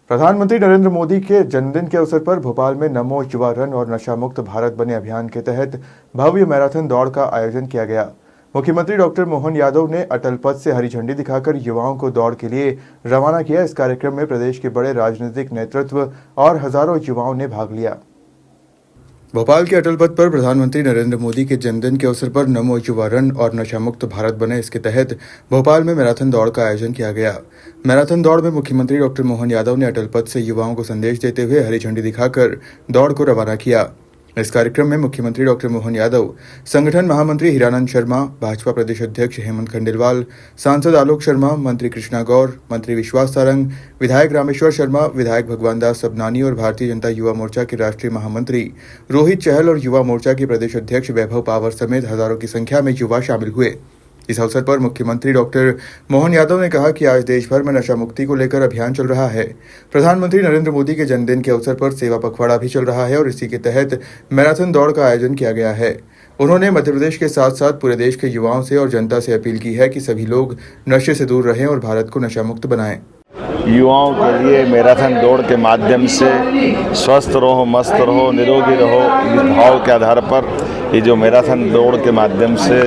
प्रधानमंत्री नरेंद्र मोदी के जन्मदिन के अवसर पर भोपाल में नमो युवा रन और नशा मुक्त भारत बने अभियान के तहत भव्य मैराथन दौड़ का आयोजन किया गया। मुख्यमंत्री डॉक्टर मोहन यादव ने अटल पथ से हरी झंडी दिखाकर युवाओं को दौड़ के लिए रवाना किया। इस कार्यक्रम में प्रदेश के बड़े राजनीतिक नेतृत्व और हजारों युवाओं ने भाग लिया। भोपाल के अटल पथ पर प्रधानमंत्री नरेंद्र मोदी के जन्मदिन के अवसर पर नमो युवा रन और नशा मुक्त भारत बने इसके तहत भोपाल में मैराथन दौड़ का आयोजन किया गया। मैराथन दौड़ में मुख्यमंत्री डॉक्टर मोहन यादव ने अटल पथ से युवाओं को संदेश देते हुए हरी झंडी दिखाकर दौड़ को रवाना किया। इस कार्यक्रम में मुख्यमंत्री डॉक्टर मोहन यादव, संगठन महामंत्री हीरानंद शर्मा, भाजपा प्रदेश अध्यक्ष हेमंत खंडेलवाल, सांसद आलोक शर्मा, मंत्री कृष्णा गौर, मंत्री विश्वास सारंग, विधायक रामेश्वर शर्मा, विधायक भगवान दास सबनानी और भारतीय जनता युवा मोर्चा के राष्ट्रीय महामंत्री रोहित चहल और युवा मोर्चा के प्रदेश अध्यक्ष वैभव पावर समेत हजारों की संख्या में युवा शामिल हुए। इस अवसर पर मुख्यमंत्री डॉक्टर मोहन यादव ने कहा कि आज देश भर में नशा मुक्ति को लेकर अभियान चल रहा है। प्रधानमंत्री नरेंद्र मोदी के जन्मदिन के अवसर पर सेवा पखवाड़ा भी चल रहा है और इसी के तहत मैराथन दौड़ का आयोजन किया गया है। उन्होंने मध्य प्रदेश के साथ साथ पूरे देश के युवाओं से और जनता से अपील की है कि सभी लोग नशे से दूर रहें और भारत को नशा मुक्त बनाएं। युवाओं के लिए मैराथन दौड़ के माध्यम से स्वस्थ रहो, मस्त रहो, निरोगी रहो, इस भाव के आधार पर ये जो मैराथन दौड़ के माध्यम से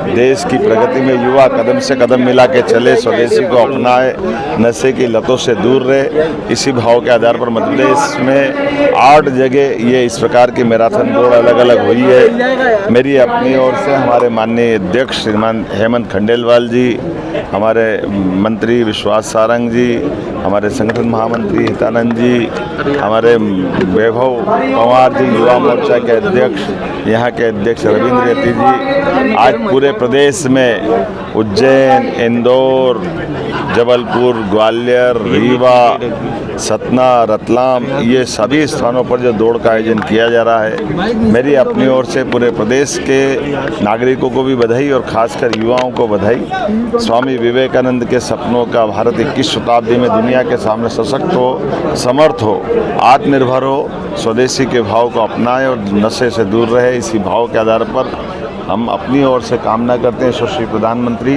देश की प्रगति में युवा कदम से कदम मिला के चले, स्वदेशी को अपनाए, नशे की लतों से दूर रहे, इसी भाव के आधार पर मध्य प्रदेश में 8 जगह ये इस प्रकार की मैराथन दौड़ अलग अलग हुई है। मेरी अपनी ओर से हमारे माननीय अध्यक्ष श्रीमान हेमंत खंडेलवाल जी, हमारे मंत्री विश्वास सारंग जी, हमारे संगठन महामंत्री हितानंद जी, हमारे वैभव पवार जी युवा मोर्चा के अध्यक्ष, यहाँ के अध्यक्ष रविंद्र रेती जी, आज पूरे प्रदेश में उज्जैन, इंदौर, जबलपुर, ग्वालियर, रीवा, सतना, रतलाम, ये सभी स्थानों पर जो दौड़ का आयोजन किया जा रहा है, मेरी अपनी ओर से पूरे प्रदेश के नागरिकों को भी बधाई और खासकर युवाओं को बधाई। स्वामी विवेकानंद के सपनों का भारत 21 शताब्दी में दुनिया के सामने सशक्त हो, समर्थ हो, आत्मनिर्भर हो, स्वदेशी के भाव को अपनाए और नशे से दूर रहे, इसी भाव के आधार पर हम अपनी ओर से कामना करते हैं यशस्वी प्रधानमंत्री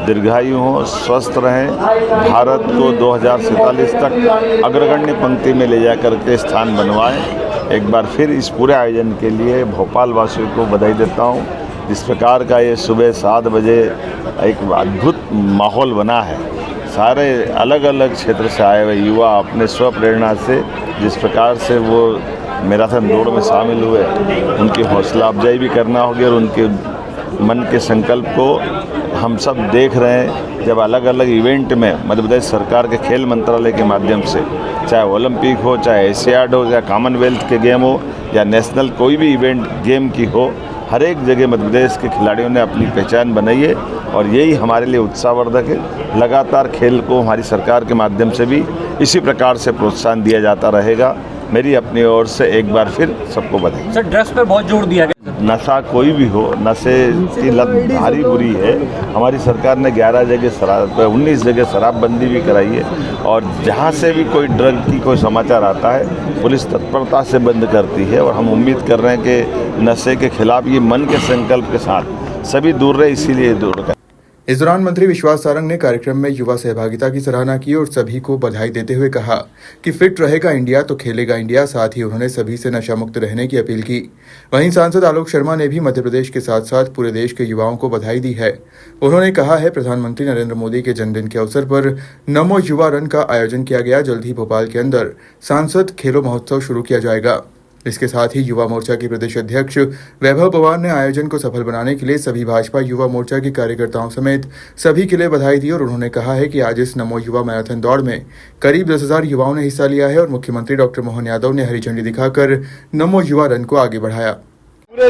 दीर्घायु हों, स्वस्थ रहें, भारत को 2047 तक अग्रगण्य पंक्ति में ले जा करके स्थान बनवाएं। एक बार फिर इस पूरे आयोजन के लिए भोपाल वासियों को बधाई देता हूं। जिस प्रकार का ये सुबह 7 बजे एक अद्भुत माहौल बना है, सारे अलग अलग क्षेत्र से आए हुए युवा अपने स्वप्रेरणा से जिस प्रकार से वो मैराथन दौड़ में शामिल हुए, उनकी हौसला अफजाई भी करना होगी और उनके मन के संकल्प को हम सब देख रहे हैं। जब अलग अलग इवेंट में मध्य प्रदेश सरकार के खेल मंत्रालय के माध्यम से, चाहे ओलंपिक हो, चाहे एशियाड हो, या कॉमनवेल्थ के गेम हो, या नेशनल कोई भी इवेंट गेम की हो, हर एक जगह मध्य प्रदेश के खिलाड़ियों ने अपनी पहचान बनाई है और यही हमारे लिए उत्साहवर्धक है। लगातार खेल को हमारी सरकार के माध्यम से भी इसी प्रकार से प्रोत्साहन दिया जाता रहेगा। मेरी अपनी ओर से एक बार फिर सबको बधाई। सर, ड्रग्स पर बहुत जोर दिया गया। नशा कोई भी हो, नशे की लत भारी बुरी है। हमारी सरकार ने 11 जगह शराब, 19 जगह शराबबंदी भी कराई है और जहाँ से भी कोई ड्रग की कोई समाचार आता है, पुलिस तत्परता से बंद करती है और हम उम्मीद कर रहे हैं कि नशे के खिलाफ ये मन के संकल्प के साथ सभी दूर रहे, इसीलिए दूर कर। इस दौरान मंत्री विश्वास सारंग ने कार्यक्रम में युवा सहभागिता की सराहना की और सभी को बधाई देते हुए कहा कि फिट रहेगा इंडिया तो खेलेगा इंडिया। साथ ही उन्होंने सभी से नशा मुक्त रहने की अपील की। वहीं सांसद आलोक शर्मा ने भी मध्य प्रदेश के साथ साथ पूरे देश के युवाओं को बधाई दी है। उन्होंने कहा है, प्रधानमंत्री नरेंद्र मोदी के जन्मदिन के अवसर पर नमो युवा रन का आयोजन किया गया। जल्द ही भोपाल के अंदर सांसद खेलो महोत्सव शुरू किया जाएगा। इसके साथ ही युवा मोर्चा के प्रदेश अध्यक्ष वैभव पवार ने आयोजन को सफल बनाने के लिए सभी भाजपा युवा मोर्चा के कार्यकर्ताओं समेत सभी के लिए बधाई दी और उन्होंने कहा है कि आज इस नमो युवा मैराथन दौड़ में करीब 10,000 युवाओं ने हिस्सा लिया है और मुख्यमंत्री डॉक्टर मोहन यादव ने हरी झंडी दिखाकर नमो युवा रन को आगे बढ़ाया। पूरे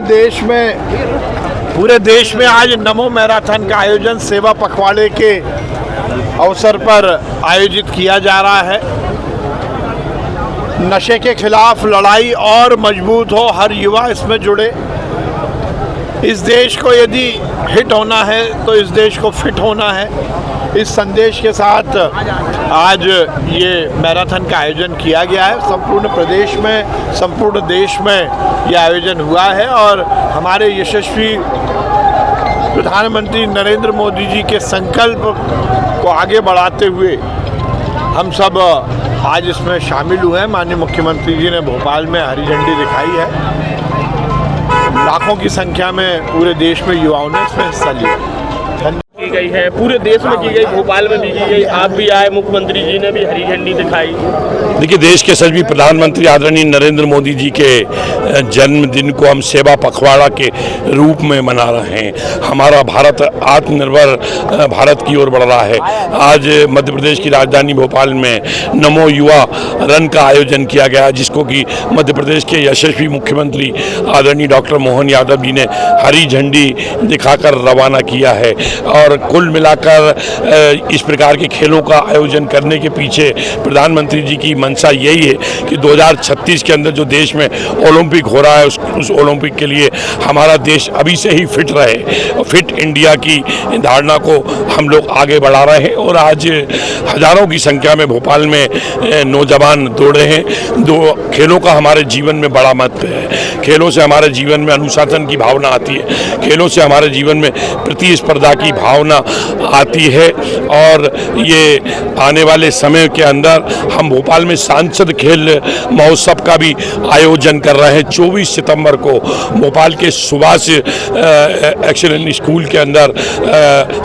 देश में आज नमो मैराथन का आयोजन सेवा पखवाड़े के अवसर पर आयोजित किया जा रहा है। नशे के खिलाफ लड़ाई और मजबूत हो, हर युवा इसमें जुड़े। इस देश को यदि हिट होना है तो इस देश को फिट होना है। इस संदेश के साथ आज ये मैराथन का आयोजन किया गया है। संपूर्ण प्रदेश में, संपूर्ण देश में ये आयोजन हुआ है और हमारे यशस्वी प्रधानमंत्री नरेंद्र मोदी जी के संकल्प को आगे बढ़ाते हुए हम सब आज इसमें शामिल हुए हैं। माननीय मुख्यमंत्री जी ने भोपाल में हरी झंडी दिखाई है। लाखों की संख्या में पूरे देश में युवाओं ने इसमें हिस्सा लिया। की गई है, पूरे देश में की गई, भोपाल में भी की गई। आप भी आए, मुख्यमंत्री जी ने भी हरी झंडी दिखाई। देखिए, देश के सभी प्रधानमंत्री आदरणीय नरेंद्र मोदी जी के जन्मदिन को हम सेवा पखवाड़ा के रूप में मना रहे हैं। हमारा भारत आत्मनिर्भर भारत की ओर बढ़ रहा है। आज मध्य प्रदेश की राजधानी भोपाल में नमो युवा रन का आयोजन किया गया, जिसको कि मध्य प्रदेश के यशस्वी मुख्यमंत्री आदरणीय डॉक्टर मोहन यादव जी ने हरी झंडी दिखाकर रवाना किया है। और कुल मिलाकर इस प्रकार के खेलों का आयोजन करने के पीछे प्रधानमंत्री जी की मंशा यही है कि 2036 के अंदर जो देश में ओलंपिक हो रहा है, उस ओलंपिक के लिए हमारा देश अभी से ही फिट रहे। फिट इंडिया की धारणा को हम लोग आगे बढ़ा रहे हैं और आज हजारों की संख्या में भोपाल में नौजवान दौड़ रहे हैं। खेलों का हमारे जीवन में बड़ा महत्व है। खेलों से हमारे जीवन में अनुशासन की भावना आती है। खेलों से हमारे जीवन में प्रतिस्पर्धा की भावना आती है। और ये आने वाले समय के अंदर हम भोपाल में सांसद खेल महोत्सव का भी आयोजन कर रहे हैं। 24 सितंबर को भोपाल के सुभाष एक्सीलेंट स्कूल के अंदर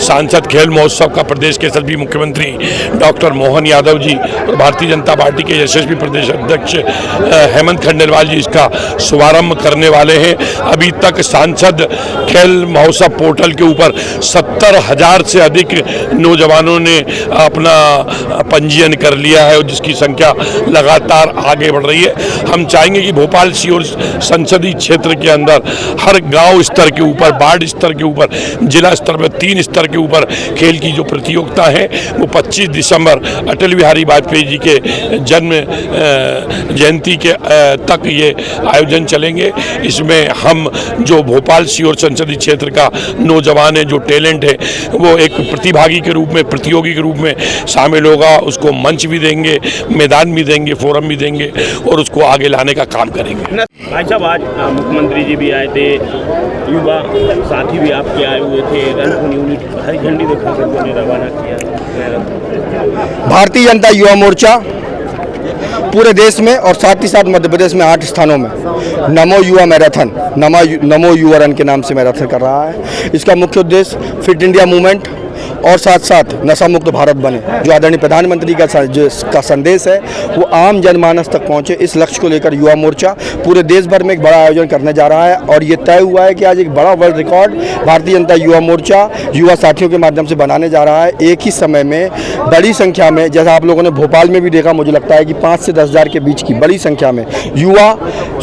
सांसद खेल महोत्सव का प्रदेश के सभी मुख्यमंत्री डॉक्टर मोहन यादव जी और भारतीय जनता पार्टी के यशस्वी प्रदेश अध्यक्ष हेमंत खंडेलवाल जी इसका शुभारंभ करने वाले हैं। अभी तक सांसद खेल महोत्सव पोर्टल के ऊपर 70,000 से अधिक नौजवानों ने अपना पंजीयन कर लिया है और जिसकी संख्या लगातार आगे बढ़ रही है। हम चाहेंगे कि भोपाल सीहोर संसदीय क्षेत्र के अंदर हर गांव स्तर के ऊपर, वार्ड स्तर के ऊपर, जिला स्तर पर 3 स्तर के ऊपर खेल की जो प्रतियोगिता है वो 25 दिसंबर अटल बिहारी वाजपेयी जी के जन्म जयंती के तक ये आयोजन चलेंगे। इसमें हम जो भोपाल सीहोर संसदीय क्षेत्र का नौजवान है, जो टैलेंट है, वो एक प्रतिभागी के रूप में, प्रतियोगी के रूप में शामिल होगा। उसको मंच भी देंगे, मैदान भी देंगे, फोरम भी देंगे और उसको आगे लाने का काम करेंगे। भाई साहब, आज मुख्यमंत्री जी भी आए थे, युवा साथी भी आपके आए हुए थे, रन यूनिट हरी झंडी दिखाकर उन्होंने रवाना किया। भारतीय जनता युवा मोर्चा पूरे देश में और साथ ही साथ मध्य प्रदेश में 8 स्थानों में नमो युवा मैराथन, नमो युवा रन के नाम से मैराथन कर रहा है। इसका मुख्य उद्देश्य फिट इंडिया मूवमेंट और साथ साथ नशा मुक्त भारत बने, जो आदरणीय प्रधानमंत्री का संदेश है वो आम जनमानस तक पहुंचे। इस लक्ष्य को लेकर युवा मोर्चा पूरे देश भर में एक बड़ा आयोजन करने जा रहा है और ये तय हुआ है कि आज एक बड़ा वर्ल्ड रिकॉर्ड भारतीय जनता युवा मोर्चा युवा साथियों के माध्यम से बनाने जा रहा है। एक ही समय में बड़ी संख्या में, जैसा आप लोगों ने भोपाल में भी देखा, मुझे लगता है कि 5 से 10 हज़ार के बीच की बड़ी संख्या में युवा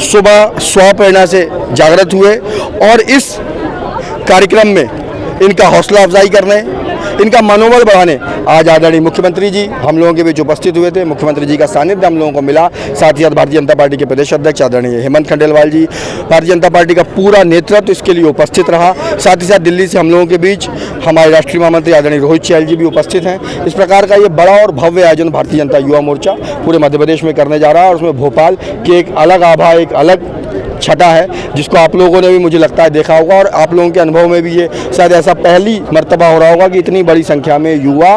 सुबह स्वप्रेरणा से जागृत हुए और इस कार्यक्रम में इनका हौसला अफजाई करने, इनका मनोबल बढ़ाने आज आदरणीय मुख्यमंत्री जी हम लोगों के बीच उपस्थित हुए थे। मुख्यमंत्री जी का सानिध्य हम लोगों को मिला। साथ ही साथ भारतीय जनता पार्टी के प्रदेश अध्यक्ष आदरणीय हेमंत खंडेलवाल जी, भारतीय जनता पार्टी का पूरा नेतृत्व इसके लिए उपस्थित रहा। साथ ही साथ दिल्ली से हम लोगों के बीच हमारे राष्ट्रीय महामंत्री आदरणीय रोहित चहल जी भी उपस्थित हैं। इस प्रकार का ये बड़ा और भव्य आयोजन भारतीय जनता युवा मोर्चा पूरे मध्य प्रदेश में करने जा रहा है और उसमें भोपाल की एक अलग आभा, एक अलग छटा है, जिसको आप लोगों ने भी मुझे लगता है देखा होगा और आप लोगों के अनुभव में भी ये शायद ऐसा पहली मर्तबा हो रहा होगा कि इतनी बड़ी संख्या में युवा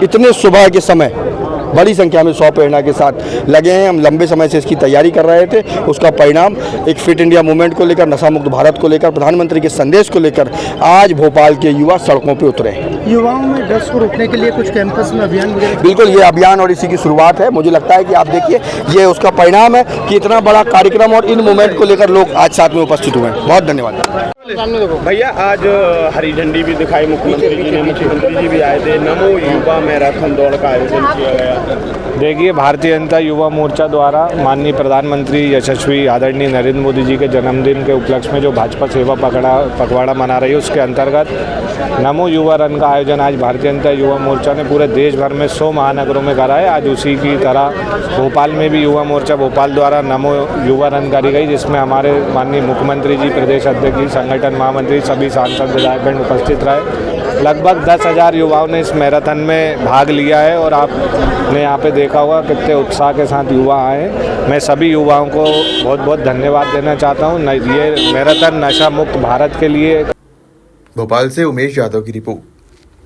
इतने सुबह के समय बड़ी संख्या में स्वप्रेरणा के साथ लगे हैं। हम लंबे समय से इसकी तैयारी कर रहे थे। उसका परिणाम एक फिट इंडिया मूवमेंट को लेकर, नशा मुक्त भारत को लेकर, प्रधानमंत्री के संदेश को लेकर आज भोपाल के युवा सड़कों पर उतरे हैं। युवाओं में ड्रग्स को रोकने के लिए कुछ कैंपस में अभियान वगैरह? बिल्कुल, ये अभियान और इसी की शुरुआत है। मुझे लगता है कि आप देखिए ये उसका परिणाम है कि इतना बड़ा कार्यक्रम और इन मूवमेंट को लेकर लोग आज साथ में उपस्थित हुए हैं। बहुत धन्यवाद। भैया, आज हरी झंडी भी दिखाई मुख्यमंत्री जी ने, मुख्यमंत्री जी भी आए थे, नमो युवा मैराथन दौड़ का आयोजन किया गया। देखिए, भारतीय जनता युवा मोर्चा द्वारा माननीय प्रधानमंत्री यशस्वी आदरणीय नरेंद्र मोदी जी के जन्मदिन के उपलक्ष्य में जो भाजपा सेवा पखवाड़ा मना रही है, उसके अंतर्गत नमो युवा रन का आयोजन आज भारतीय जनता युवा मोर्चा ने पूरे देश भर में 100 महानगरों में करा है। आज उसी की तरह भोपाल में भी युवा मोर्चा भोपाल द्वारा नमो युवा रन करी गई, जिसमें हमारे माननीय मुख्यमंत्री जी, प्रदेश अध्यक्ष, संगठन महामंत्री, सभी सांसद विधायकगण उपस्थित रहे। लगभग 10,000 युवाओं ने इस मैराथन में भाग लिया है और आपने यहाँ पे देखा होगा कितने उत्साह के साथ युवा आए। मैं सभी युवाओं को बहुत बहुत धन्यवाद देना चाहता हूँ। ये मैराथन नशा मुक्त भारत के लिए। भोपाल से उमेश यादव की रिपोर्ट।